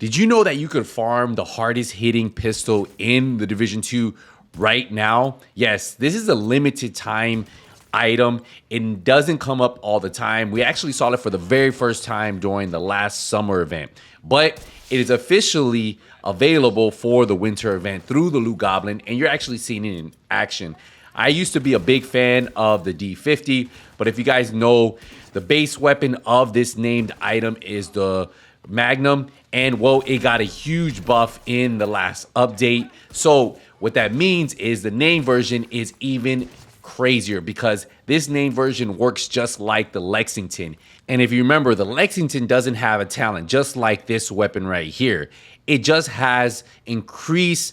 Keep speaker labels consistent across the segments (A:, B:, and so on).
A: Did you know that you could farm the hardest hitting pistol in the Division 2 right now? Yes, this is a limited time item. It doesn't come up all the time. We actually saw it for the very first time during the last summer event, but it is officially available for the winter event through the Loot Goblin, and you're actually seeing it in action. I used to be a big fan of the D50, but if you guys know, the base weapon of this named item is the Magnum, and well, it got a huge buff in the last update. So what that means is the name version is even crazier because this name version works just like the Lexington. And if you remember, the Lexington doesn't have a talent just like this weapon right here. It just has increased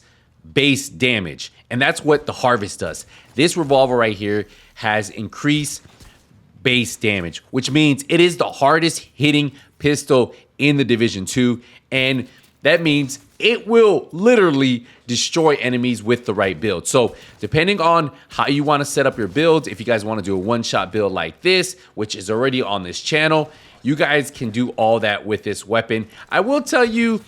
A: base damage, and that's what the Harvest does. This revolver right here has increased base damage, which means it is the hardest hitting pistol in the Division 2, and that means it will literally destroy enemies with the right build. So depending on how you want to set up your builds, if you guys want to do a one-shot build like this, which is already on this channel, you guys can do all that with this weapon. I will tell you,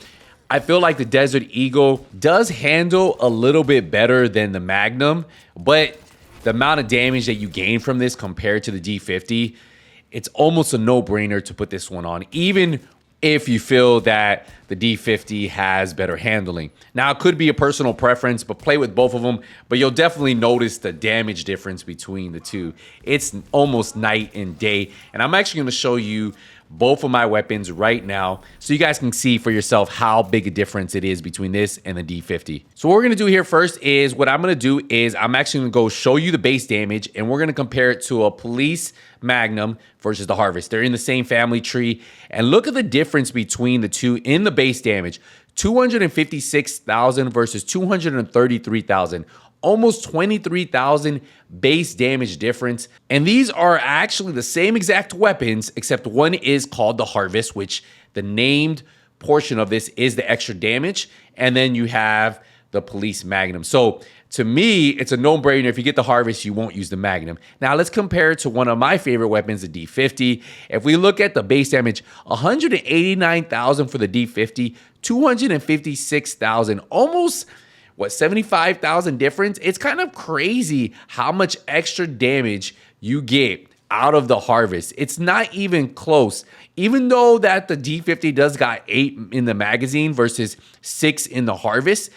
A: I feel like the Desert Eagle does handle a little bit better than the Magnum, but the amount of damage that you gain from this compared to the D50, it's almost a no-brainer to put this one on, even if you feel that the D50 has better handling. Now, it could be a personal preference, but play with both of them, but you'll definitely notice the damage difference between the two. It's almost night and day, and I'm actually gonna show you both of my weapons right now so you guys can see for yourself how big a difference it is between this and the D50. So what we're gonna do here first is what I'm gonna do is I'm actually gonna go show you the base damage, and we're gonna compare it to a Police Magnum versus the Harvest. They're in the same family tree, and look at the difference between the two in the base damage. 256,000 versus 233,000. Almost 23,000 base damage difference. And these are actually the same exact weapons, except one is called the Harvest, which the named portion of this is the extra damage. And then you have the Police Magnum. So to me, it's a no-brainer. If you get the Harvest, you won't use the Magnum. Now let's compare it to one of my favorite weapons, the D50. If we look at the base damage, 189,000 for the D50, 256,000, almost 75,000 difference. It's kind of crazy how much extra damage you get out of the Harvest. It's not even close. Even though that the D50 does got 8 in the magazine versus 6 in the Harvest,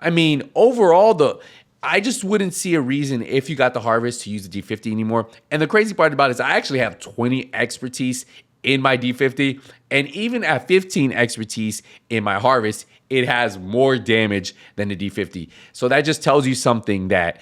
A: I mean, overall, I just wouldn't see a reason if you got the Harvest to use the D50 anymore. And the crazy part about it is I actually have 20 expertise in my D50, and even at 15 expertise in my Harvest, it has more damage than the D50. So that just tells you something, that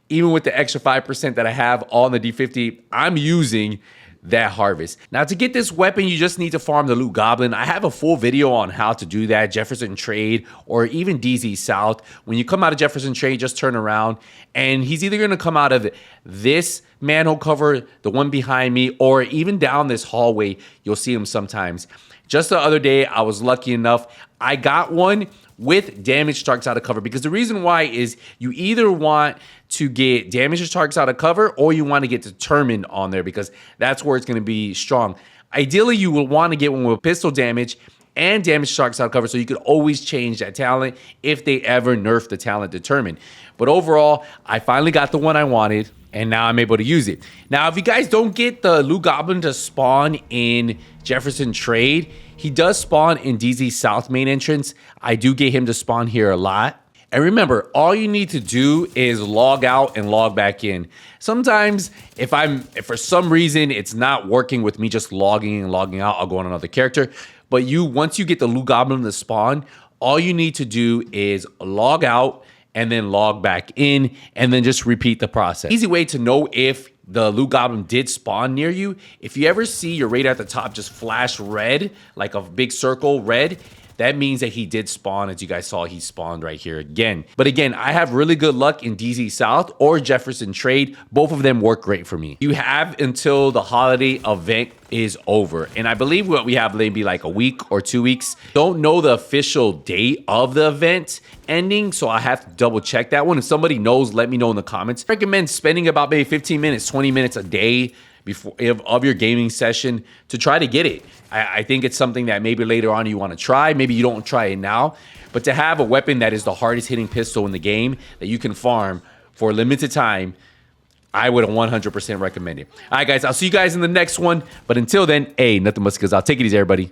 A: even with the extra 5% that I have on the D50, I'm using that Harvest. Now, to get this weapon, you just need to farm the Loot Goblin. I have a full video on how to do that, Jefferson Trade or even DZ South. When you come out of Jefferson Trade, just turn around, and he's either going to come out of this manhole cover, the one behind me, or even down this hallway. You'll see him sometimes. Just the other day, I was lucky enough, I got one with damaged targets out of cover, because the reason why is you either want to get damaged targets out of cover or you want to get determined on there, because that's where it's going to be strong. Ideally, you will want to get one with pistol damage and damaged targets out of cover, so you could always change that talent if they ever nerf the talent determined. But overall, I finally got the one I wanted, and now I'm able to use it. Now, if you guys don't get the Loot Goblin to spawn in Jefferson Trade, he does spawn in DZ South main entrance. I do get him to spawn here a lot. And remember, all you need to do is log out and log back in. Sometimes if for some reason it's not working with me just logging and logging out, I'll go on another character. But once you get the Loot Goblin to spawn, all you need to do is log out and then log back in, and then just repeat the process. Easy way to know if the Loot Goblin did spawn near you, if you ever see your radar at the top just flash red, like a big circle red, that means that he did spawn. As you guys saw, he spawned right here again. But again, I have really good luck in DZ South or Jefferson Trade. Both of them work great for me. You have until the holiday event is over. And I believe what we have maybe like a week or 2 weeks. Don't know the official date of the event ending, so I have to double check that one. If somebody knows, let me know in the comments. I recommend spending about maybe 15 minutes, 20 minutes a day before of your gaming session to try to get it. I think it's something that maybe later on you want to try. Maybe you don't try it now. But to have a weapon that is the hardest hitting pistol in the game that you can farm for a limited time, I would 100% recommend it. All right, guys, I'll see you guys in the next one. But until then, hey, nothing but skills. I'll take it easy, everybody.